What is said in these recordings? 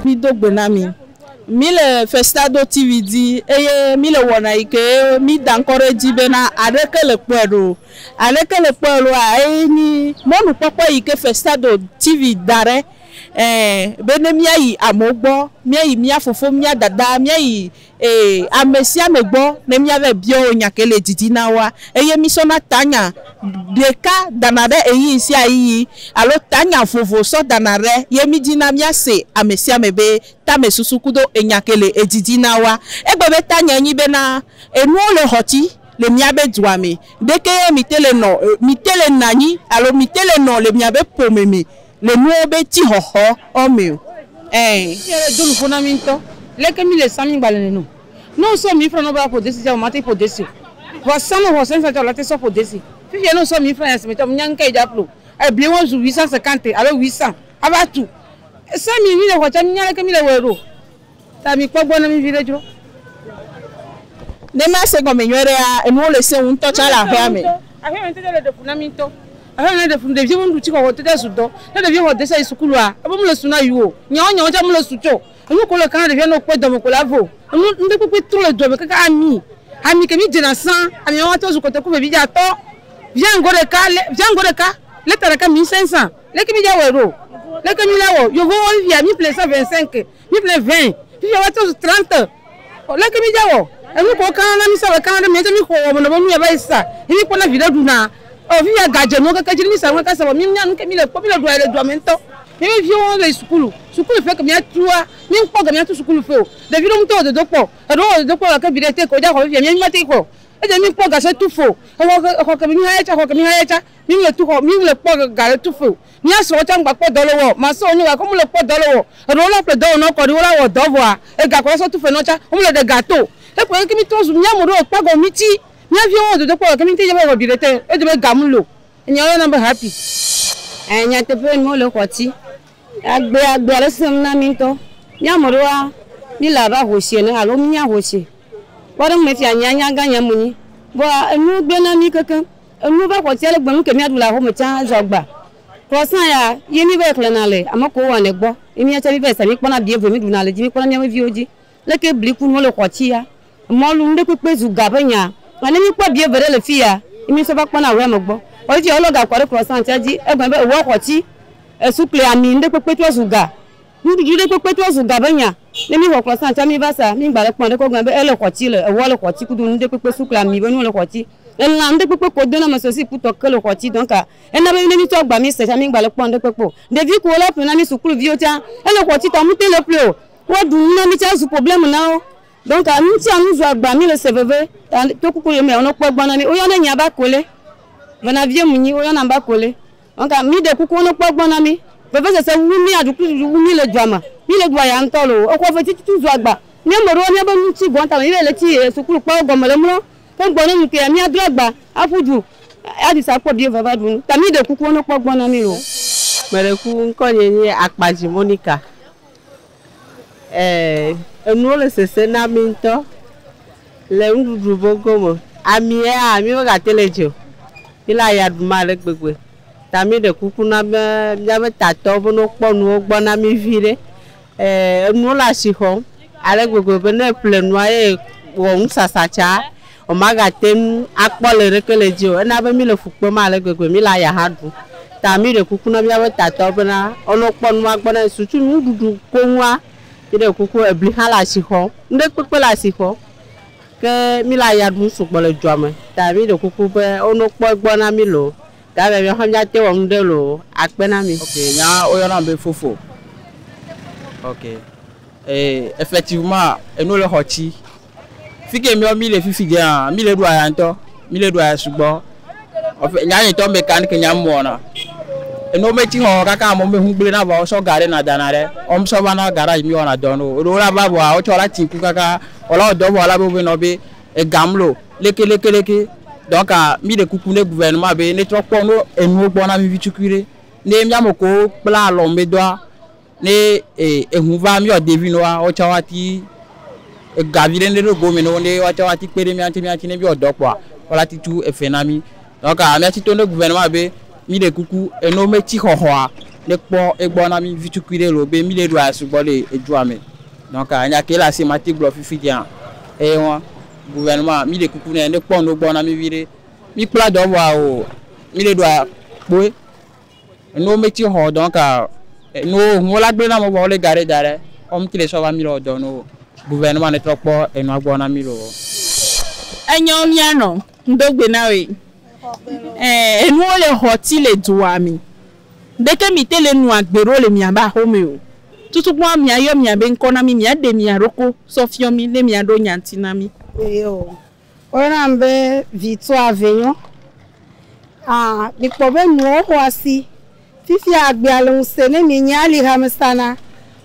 mi dogbe na mi. Mi le Festado TV di eye mi le wona ike mi dankore jibe na areke le pwero a ni monu popo ike Festado TV dare bene mia yi amogbo mia yi mia fofo mia dada mia yi amesia megbo ne mia ve bio nyakele didi na wa eye mi so na tanya deka danare eyi isi ayi alo tanya fofo so danare ye mi dina mia se amesia mebe ta mesusukudo enyakele edidi na wa egbebe tanya nyi be na enu le hoti le miabe duame deke mitele nani alo mitele no le miabe pomeme le nuobe ti hoho ome dulu fonamento leke mi le sami balene no non so mi frano ba podesi ja mate podesi wa sano ho sensa ja la te so podesi fi no so mi frano se meto nyanka ijaplo e bie won zu 850 alo 800 abatu sami mi le ho cha nyale ke mi le wero ta mi pogbo na mi village ne ma se go menywere a enu le se un to cha la hwe ame ahwe mente de fonamento ahwe de fun de vie won du ti ko te de sudo de vie ho de se sukulu a abo mu le suna yiwo nyo cha mu le sucho enu ko le kan de vie no pe do mo ko lavo nde pepe trop le do me kaka ami ke mi jena san ami won to su ko te ku be bi ja to viens ngore ka le tara ka 1500 le ke mi ja wero le ke mi lawo yo go via mi place 25 mi place 20 puis yo to 30 le ke mi ja wo enu ko kan na mi sa kan na mi te mi ko wo no mi ba isa mi ko na vida du na o via gaje no ka jini mi sa ka sa mi nya no ke mi le do mento mi vion le sukulu fe ke mi atua mi ko ga mi atu sukulu fe o de vi mo to de dopo de dopo la ka bi te ko ja ko via mi mate ko e de mi ko ga se tu fo ko ke mi ha cha mi le tu ko mi le po ga tu fo mi aso cha ngba po do lowo ma so ni wa ko mo le po do lowo ro la pe do no ko ri wa wo do bo a e ga ko so tu fe no cha o mo le de gato e ko ke mi to su mi amoro pa go mi ti mi avion de dopo ke mi te je ba bi te e de be ga mu lo nya na be happy nya te pe mo le ko ti agbe le sem na mi to nya moro a ni la ba ho sie na alo mi nya ho sie boro me fi anya ga nya mu ni bo enu gbe na mi kankan enu ba ko ti ele gbon ke mi adula ho me cha zogba ko san ya ye mi be kle na le amako wa le gbo emi acha bi be sa mi pona bi evo mi du na le ji mi pona mi vi oji le ke bliku mo le ko ti ya mo lu nde pepe zu ga banya ani mi po bi evo le fi ya emi so ba pona we mo gbo o ti ologa ko re croissant ji egbon be wo ko ti esukle ami nde pepe to zuga ndu de pepe to zuga banya le mi wo croissant mi basa mi gba le pon de ko gban be ele ko ti le e wo le ko ti kudu nde pepe sukle ami be nu le ko ti ela nde pepe ko do na mo so si puto ke le ko ti donc ena be mi to gba mi se mi gba le pon de pepe de vi ko lo pin na mi sukulu vi o tia ele ko ti to mu te le ple o wo du na mi cha su problème na o donc mi ti anu zo agba mi le seveve to kuku ye me ono po gbon na mi o yo na nya ba kole bana vie mu ni o yo na ba kole donc mi de kuku ono po gbon na mi bebe se wu mi aduku wu mi le duama mi le dua ya ntolo o ko fe ti tu zo agba mi mo ro ni ba mi ti gbon ta mi le ti sukulu pa ogo mo le mu ko gbon ni ke mi adugba afuju adi sa po bi baba dun ta mi de kuku ono po gbon na mi o mere ku nko ni Akpaji Monica enu le sese na mi nto le ndudu bogomo ami o ga telejo ila ya duma le gbegbe tami de kuku na be tato bono ponu ogbo na mi vire enu la si ho ale gbegbe be na plenu aye wo nsasacha o maga tem akpole rekelejo na be mi le fukpo ma ale gbegbe mi la ya hadu tami de kuku na be tato bana ono ponu agbo na sutu mi dudu ko nwa de kuku ebli hala si ho nde pepe la si ho ke mi la ya du sukpo le jome tami de kuku be ono po egbo na mi lo da be ho nya te won de lo akpena mi okay nya o yo na be fofo okay effectivement enu le hoti fike mi o mi le fifi je an mi le du aya nto mi le du aya sugbo nya yin to mechanic nya mo na enu me ti ho kaka mo me hungbe na ba so gare na danare o mso ba na garage mi ona dono o ra ba bo a o chola tinku kaka ola do bo ala bo no be e gamlo leke donc mi de kuku ne gouvernement be ne trop no enu gbo na mi vitukire ne mi amoko pla lo me do ne ehunva mi o devi no o chawati gavire ne go mi no ne o chawati pere mi anti ne bi odopo ola ti tu efenami donc mi ati to ne gouvernement be mi de kuku eno me ti hohoa ne kpɔ egbɔ na mi vitukui ɖe lo be mi le ɖo asugbɔ le edua me donc anya ke la se ma te gblɔ fifi dia eye wɔn gouvernement mi le kuku ne ne kpɔ no gbɔ na mi vi ɖe mi kpla dɔ bɔ o mi le ɖo akpoe no me ti xɔ donc no ŋun la gblẽ na mo bɔ le garé da ɖe ɔmu ti le sɔ va mi le dɔ no gouvernement ne trɔ kpɔ enua gbɔ na mi lo. Enyo miano ndogbe na we enuwo le xɔ ti le dua mi deke mi te le nu agbero le miaba home o tutu gbɔ miayɔ miabe ŋkɔ na mi miade miaroko sɔfiɔ mi le miaɖo nyanti na mi. Yo ona be vito aveyon nikpo be nuwo xɔ asi fifi agbe ale ŋusẽ ne mi nyali hamesana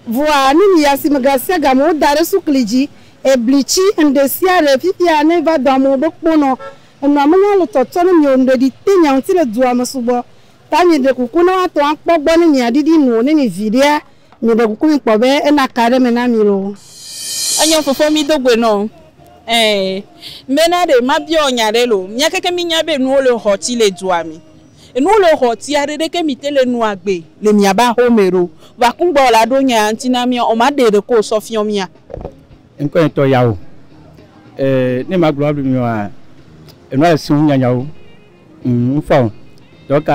voa ne mi yasi megasia game wo da ɖe sukli dzi eblitsi ndesia ɖe fifia ne va do amewo ɖo kponɔ enua menya le tɔtɔ ne mi o nɖeɖi te nya ŋuti le dua me sugbɔ ta mi ɖe kuku ne woatɔ akpɔ gbɔ ne miaɖiɖi nuwo ne mi viɖia mi ɖe kuku mi kpɔ be ena ka ɖe me na mi lo. Enyo fofo mi dogbe nɔ mbena ɖe ma biɔ nya ɖe lo mia keke mi nya be nuwo le xɔ ti le dua mi enu le xɔ ti aɖe ɖeke mi te le nu agbe le miaba home ro va kungbɔ la ɖo nya ŋti na mia o ma ɖe ɖe ko sɔfiɔ mia. Nkɔ etɔ yawo ne ma gblɔ aɖu mi wa enua le si ŋu nyanyawo nfɔ donc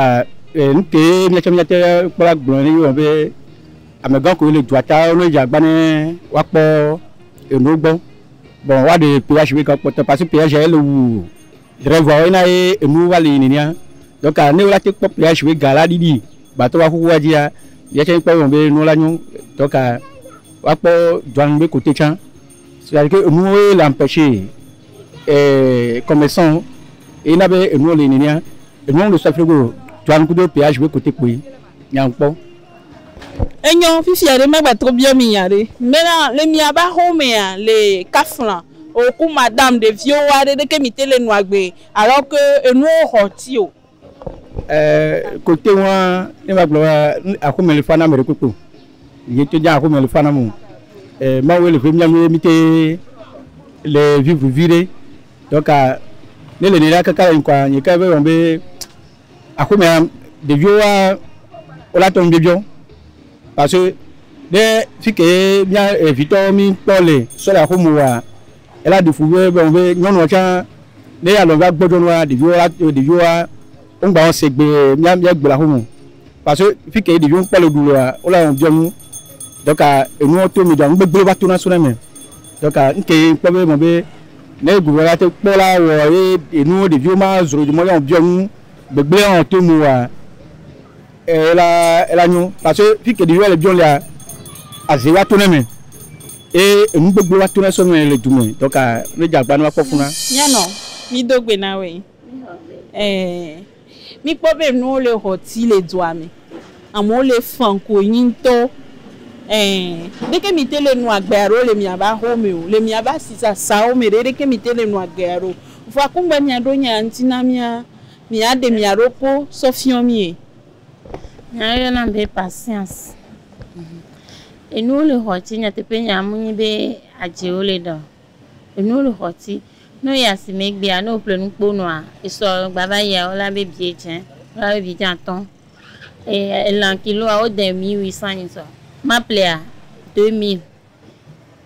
nuke miatsɔ miate kpɔla gblɔ ne yiwɔ be amegã ko le dua ta ne dze agba ne woakpɔ enu gbɔ bon wa de PHV ka kpɔtɔ parce que PHV le wu driver yina ye enu va le nenia donc ne wala te kpɔ PHV ga la ɖiɖi batɔ wa kuku wa dzia miatsɔ kpɔ wɔn be nu la nyo donc wakpɔ douane be côté tsã c'est-à-dire que enu le empêcher commerçant et na be enu le nenia enu le safrego douane kudo PHV côté kpoe nyankpɔ. Enyo fifi aɖe megbe tro biɔ mi nya ɖe mbena le miaba homea le kafla o ku madame ɖeviwo aɖe ɖeke mi te le nu agbe alors que enuwo xɔ ti o. Côté wa ne ma gblɔ axome le fana me ɖe kpekpe ye to dza axome le fana mo ma wo le fe miame mi te le vivre vi ɖe donc ne le nena kaka le ŋkɔa nye ka be wɔn be axomea ɖeviwo wa wola tɔ ŋubibiɔ parce que ne fi ke mia vitɔ mi kpɔ le sɔ le axome wa ela ɖe fu be wɔn be nyɔnua tsã ne alɔ va gbɔdzɔnua ɖeviwo wa ŋgba se gbe mia gbe la axome parce que fi ke ɖeviwo kpɔ le ɖu la wola wɔn biɔ nu donc enuwo to mi dɔn ŋgbegble va to na so na me donc nke kpɔ be mo be ne gouvernement te kpɔ la wɔ ye enuwo ɖeviwo ma zoro mɔ ya wɔn biɔ nu gbegble wɔn to mu wa ela nyo parce que fi ke ɖeviwo le biɔ lia aze wa to na me et enu gbegble wa to na so me le du me donc ne dze agba ne wa kpɔ funa. Mianɔ mi do gbe na we mi kpɔ be nuwo le xɔ ti le dua me amewo le fan ko nyitɔ ɖeke mi te le nu agbe alo le miaba home o le miaba sisasawo me ɖeke mi te le nu agbe alo fo akungbe miaɖo nya ŋti na miaɖe miaɖo ko sɔfiɔ mi. Nyayɔna be patience enuwo le xɔ ti nyateƒe nyamu nyi be adzewo le dɔ enuwo le xɔ ti no ya si me gbea no ƒle nukponɔa esɔ gbava yia wola be bie dze wola be bie dze atɔ elã kiloa wo de 1800 nyi sɔ ma ƒlea 2000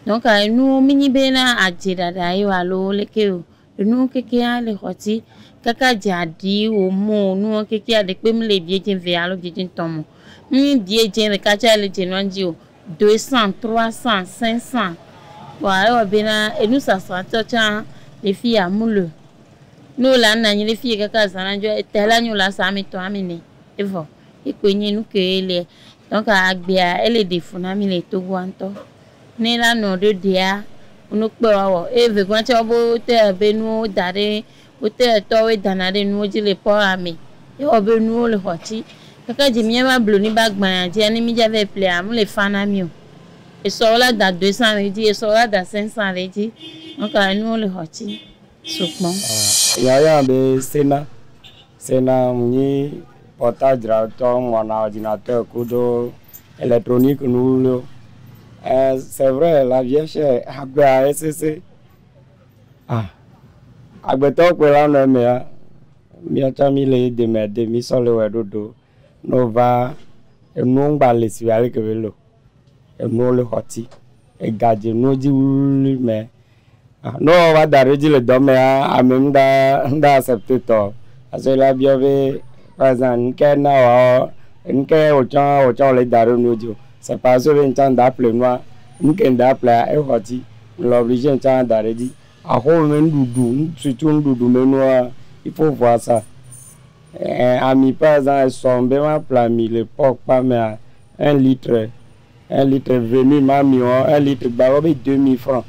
donc enuwo mi nyi be na adze ɖaɖa ye alo leke o enuwo kekea le xɔ ti kaka dze aɖi omo nuwo kekea ɖekpe mi le bie dze ve alo bie dze ŋutɔ mo mi bie dze ɖeka tsa le dze nua dzi o 200 300 500 bon ewɔ bena enu sasra tsɔtsã le fi ya mule no la na nyi le fi kaka zana dzo etela nyo la sa mi to amine evɔ ekpe nyi nu ke le donc agbea ele de funa mi le Togo antɔ ne la nɔ ɖo dea no kpe wɔ eve gbɔntsɛ wo te be nuwo da ɖe wo te tɔwo dana ɖe nuwo dzi le pɔ ame ewɔ be nuwo le xɔ ti kaka dze miaba bloni ba gbanya dzi ne mi dza ve ƒlea mu le fa na mi o esɔ la da 200 le dzi esɔ la da 500 le dzi donc nuwo le xɔ ti sukpɔn. Yaya be sena munyi portage drato mon ordinateur kudo électronique nous c'est vrai la vieille chère agba SCC agbeto pe la no me mi ata mi le de me de mi so le wedodo no va et nous on va les suivre avec le nous le hoti et gadget nous dit mais non on va d'arrêter le domaine à même d'accepter toi parce que là bien par exemple nke autant les darons nous dit c'est pas sur un temps d'appeler moi nke d'appeler et hoti l'obligé un temps d'arrêter à même doudou surtout doudou mais nous il faut voir ça ami par exemple son bien plat le porc pas mais 1 litre venu mami 1 litre bah 2000 francs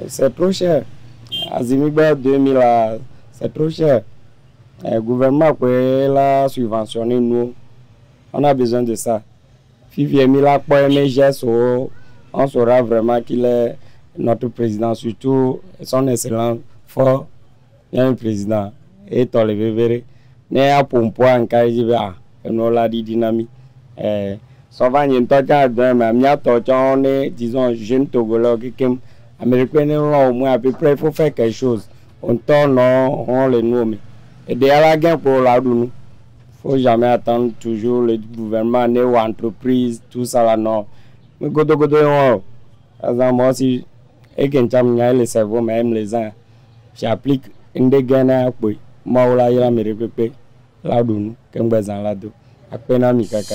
c'est trop cher azimi 2000 c'est trop cher le gouvernement peut la subventionner nous on a besoin de ça Fifi Mila pour mes gestes on saura vraiment qu'il est notre président surtout son excellence fort un président et toi le verrez né a pompo en kajiba no la di dynamique souvent il toja de mais mia toja on est disons jeune togolais qui américain au moins à peu près il faut faire quelque chose on tourne on les nomme et derrière la gain pour la nous faut jamais attendre toujours le gouvernement ou entreprise tout ça là non mais godo moi aussi et quand j'aime le cerveau même les uns j'applique une des gains pour moi là il a me répéter là nous quand bazan là do à peine ami kaka